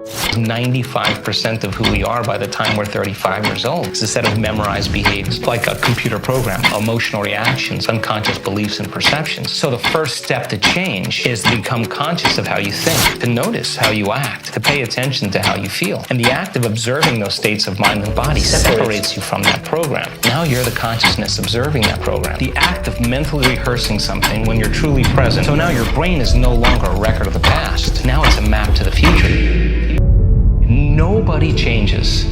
95% of who we are by the time we're 35 years old is a set of memorized behaviors, like a computer program, emotional reactions, unconscious beliefs and perceptions. So the first step to change is to become conscious of how you think, to notice how you act, to pay attention to how you feel. And the act of observing those states of mind and body separates you from that program. Now you're the consciousness observing that program. The act of mentally rehearsing something when you're truly present. So now your brain is no longer a record of the past. Now it's a map to the future. Nobody changes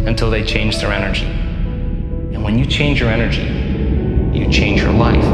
until they change their energy. And when you change your energy, you change your life.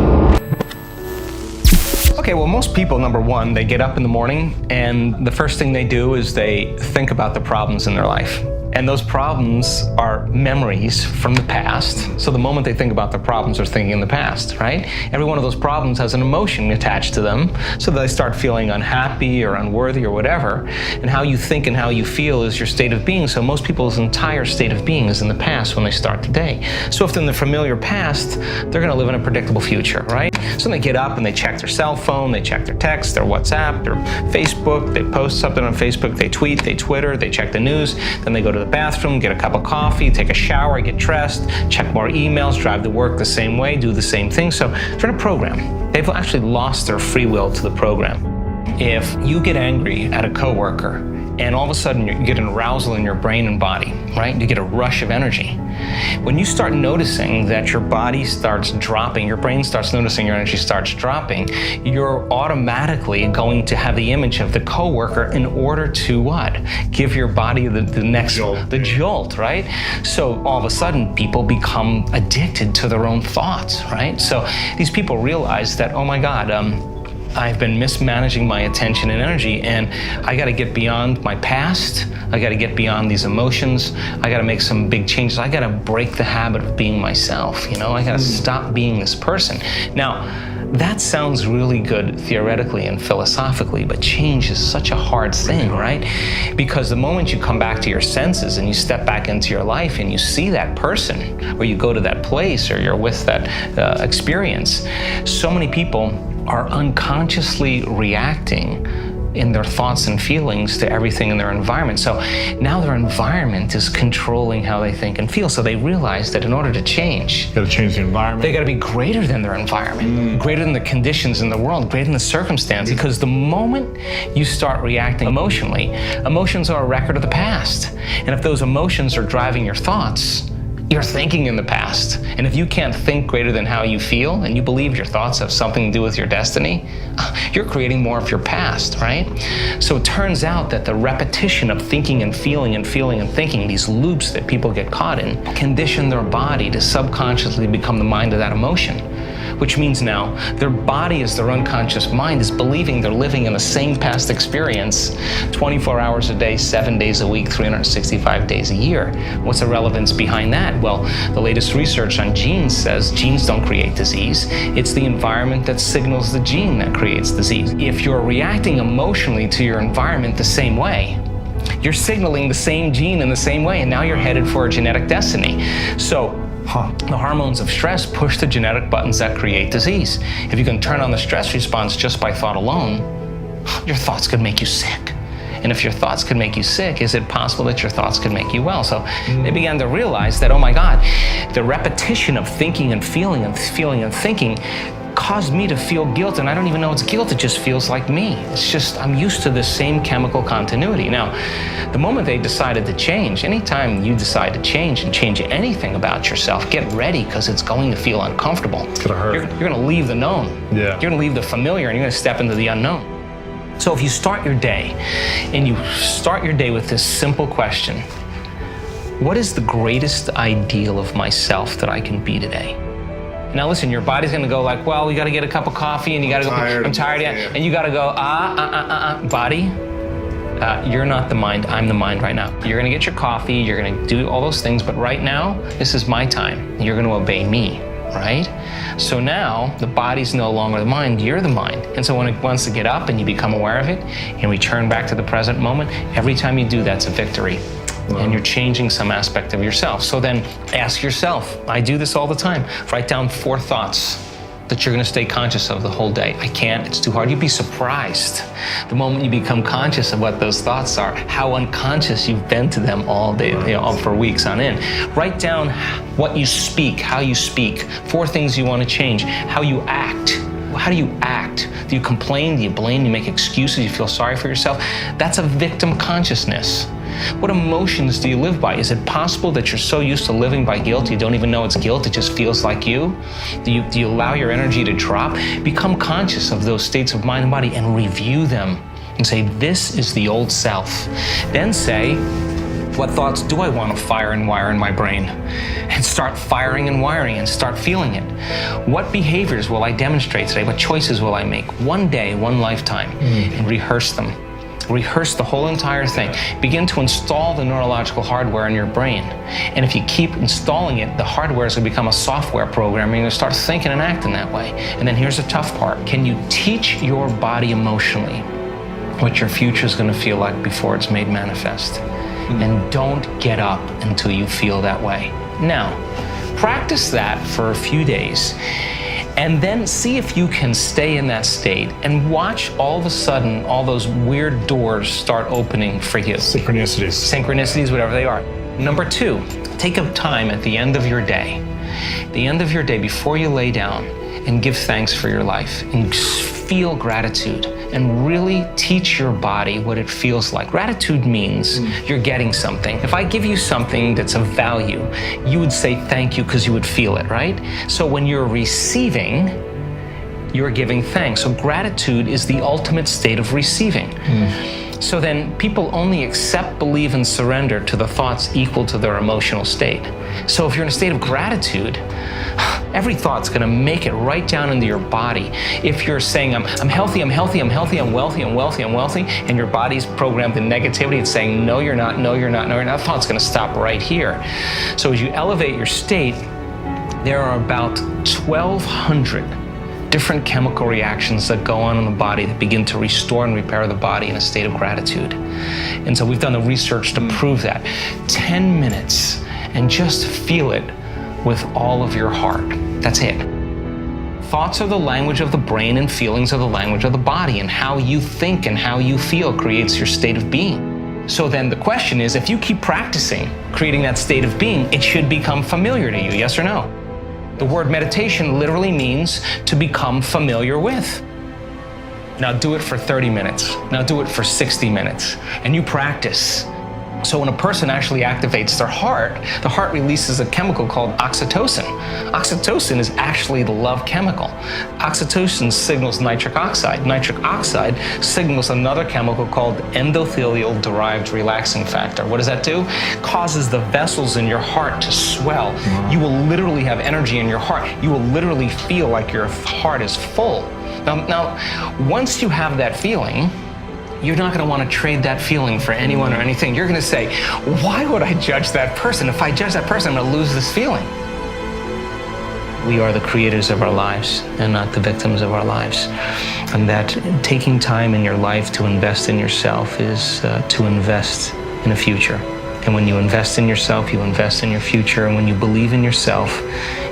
Okay, well, most people, number one, they get up in the morning and the first thing they do is they think about the problems in their life. And those problems are memories from the past. So the moment they think about the problems, they're thinking in the past, right? Every one of those problems has an emotion attached to them. So they start feeling unhappy or unworthy or whatever. And how you think and how you feel is your state of being. So most people's entire state of being is in the past when they start the day. So if in the familiar past, they're gonna live in a predictable future, right? So they get up and they check their cell phone, they check their text, their WhatsApp, their Facebook, they post something on Facebook, they tweet, they Twitter, they check the news, then they go to the bathroom, get a cup of coffee, take a shower, get dressed, check more emails, drive to work the same way, do the same thing. So they're in a program. They've actually lost their free will to the program. If you get angry at a coworker and all of a sudden you get an arousal in your brain and body, right? You get a rush of energy. When you start noticing that your body starts dropping, your brain starts noticing your energy starts dropping, you're automatically going to have the image of the coworker in order to what? Give your body the next jolt, right? So all of a sudden people become addicted to their own thoughts, right? So these people realize that, oh my God, I've been mismanaging my attention and energy, and I got to get beyond my past. I got to get beyond these emotions. I got to make some big changes. I got to break the habit of being myself. You know, I got to stop being this person. Now, that sounds really good theoretically and philosophically, but change is such a hard thing, right? Because the moment you come back to your senses and you step back into your life and you see that person, or you go to that place, or you're with that experience, so many people are unconsciously reacting in their thoughts and feelings to everything in their environment. So now their environment is controlling how they think and feel. So they realize that in order to change, you gotta change the environment. They gotta be greater than their environment, greater than the conditions in the world, greater than the circumstance. Because the moment you start reacting emotionally, emotions are a record of the past. And if those emotions are driving your thoughts, you're thinking in the past. And if you can't think greater than how you feel, and you believe your thoughts have something to do with your destiny, you're creating more of your past, right? So it turns out that the repetition of thinking and feeling and feeling and thinking, these loops that people get caught in, condition their body to subconsciously become the mind of that emotion. Which means now their body, as their unconscious mind, is believing they're living in the same past experience 24 hours a day, 7 days a week, 365 days a year. What's the relevance behind that? Well, the latest research on genes says genes don't create disease. It's the environment that signals the gene that creates disease. If you're reacting emotionally to your environment the same way, you're signaling the same gene in the same way, and now you're headed for a genetic destiny. So the hormones of stress push the genetic buttons that create disease. If you can turn on the stress response just by thought alone, your thoughts could make you sick. And if your thoughts could make you sick, is it possible that your thoughts could make you well? So they began to realize that, oh my God, the repetition of thinking and feeling and feeling and thinking caused me to feel guilt, and I don't even know it's guilt, it just feels like me. It's just, I'm used to this same chemical continuity. Now, the moment they decided to change, anytime you decide to change and change anything about yourself, get ready, because it's going to feel uncomfortable. It's gonna hurt. You're gonna leave the known. Yeah. You're gonna leave the familiar, and you're gonna step into the unknown. So if you start your day, and you start your day with this simple question, what is the greatest ideal of myself that I can be today? Now listen, your body's gonna go like, well, you gotta get a cup of coffee and you gotta I'm tired yet. And you gotta go, body, you're not the mind, I'm the mind right now. You're gonna get your coffee, you're gonna do all those things, but right now, this is my time. You're gonna obey me, right? So now, the body's no longer the mind, you're the mind. And so when it wants to get up and you become aware of it, and return back to the present moment, every time you do, that's a victory. And you're changing some aspect of yourself. So then ask yourself, I do this all the time, write down 4 thoughts that you're going to stay conscious of the whole day. I can't, it's too hard. You'd be surprised the moment you become conscious of what those thoughts are, how unconscious you've been to them all day, for weeks on end. Write down what you speak, how you speak, 4 things you want to change, how you act. How do you act? Do you complain? Do you blame? Do you make excuses? Do you feel sorry for yourself? That's a victim consciousness. What emotions do you live by? Is it possible that you're so used to living by guilt you don't even know it's guilt, it just feels like you? Do you allow your energy to drop? Become conscious of those states of mind and body and review them and say, this is the old self. Then say, what thoughts do I want to fire and wire in my brain? And start firing and wiring and start feeling it. What behaviors will I demonstrate today? What choices will I make? One day, one lifetime, and rehearse them. Rehearse the whole entire thing. Begin to install the neurological hardware in your brain. And if you keep installing it, the hardware is going to become a software program, and you're going to start thinking and acting that way. And then here's the tough part. Can you teach your body emotionally what your future is going to feel like before it's made manifest? And don't get up until you feel that way. Now, practice that for a few days, and then see if you can stay in that state and watch all of a sudden all those weird doors start opening for you. Synchronicities, whatever they are. Number 2, take a time at the end of your day. The end of your day, before you lay down, and give thanks for your life and feel gratitude and really teach your body what it feels like. Gratitude means you're getting something. If I give you something that's of value, you would say thank you because you would feel it, right? So when you're receiving, you're giving thanks. So gratitude is the ultimate state of receiving. So then people only accept, believe, and surrender to the thoughts equal to their emotional state. So if you're in a state of gratitude, every thought's going to make it right down into your body. If you're saying, I'm healthy, I'm healthy, I'm healthy, I'm wealthy, I'm wealthy, I'm wealthy, and your body's programmed in negativity, it's saying, no, you're not, no, you're not, no, you're not, that thought's going to stop right here. So as you elevate your state, there are about 1,200 different chemical reactions that go on in the body that begin to restore and repair the body in a state of gratitude. And so we've done the research to prove that. 10 minutes and just feel it with all of your heart. That's it. Thoughts are the language of the brain and feelings are the language of the body, and how you think and how you feel creates your state of being. So then the question is, if you keep practicing creating that state of being, it should become familiar to you, yes or no? The word meditation literally means to become familiar with. Now do it for 30 minutes. Now do it for 60 minutes. And you practice. So when a person actually activates their heart, the heart releases a chemical called oxytocin. Oxytocin is actually the love chemical. Oxytocin signals nitric oxide. Nitric oxide signals another chemical called endothelial-derived relaxing factor. What does that do? Causes the vessels in your heart to swell. You will literally have energy in your heart. You will literally feel like your heart is full. Now, once you have that feeling, you're not going to want to trade that feeling for anyone or anything. You're going to say, why would I judge that person? If I judge that person, I'm going to lose this feeling. We are the creators of our lives and not the victims of our lives. And that taking time in your life to invest in yourself is to invest in a future. And when you invest in yourself, you invest in your future. And when you believe in yourself,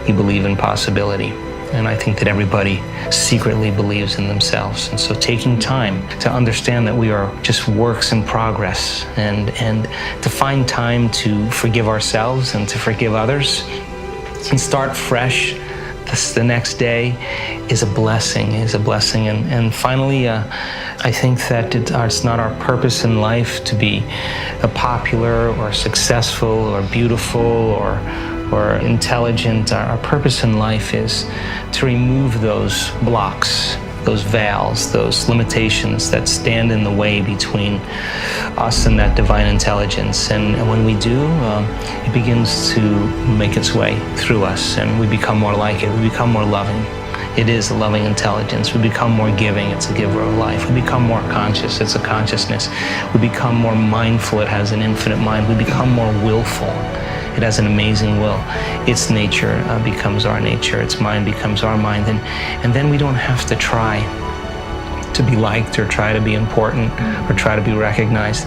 you believe in possibility. And I think that everybody secretly believes in themselves. And so taking time to understand that we are just works in progress, and to find time to forgive ourselves and to forgive others and start fresh the next day is a blessing, And finally, I think that it's not our purpose in life to be popular or successful or beautiful or intelligent. Our purpose in life is to remove those blocks, those veils, those limitations that stand in the way between us and that divine intelligence. And when we do, it begins to make its way through us, and we become more like it. We become more loving. It is a loving intelligence. We become more giving. It's a giver of life. We become more conscious. It's a consciousness. We become more mindful. It has an infinite mind. We become more willful. It has an amazing will. Its nature becomes our nature. Its mind becomes our mind. And then we don't have to try to be liked or try to be important or try to be recognized.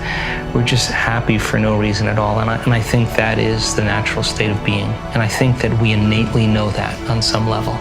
We're just happy for no reason at all. And I think that is the natural state of being. And I think that we innately know that on some level.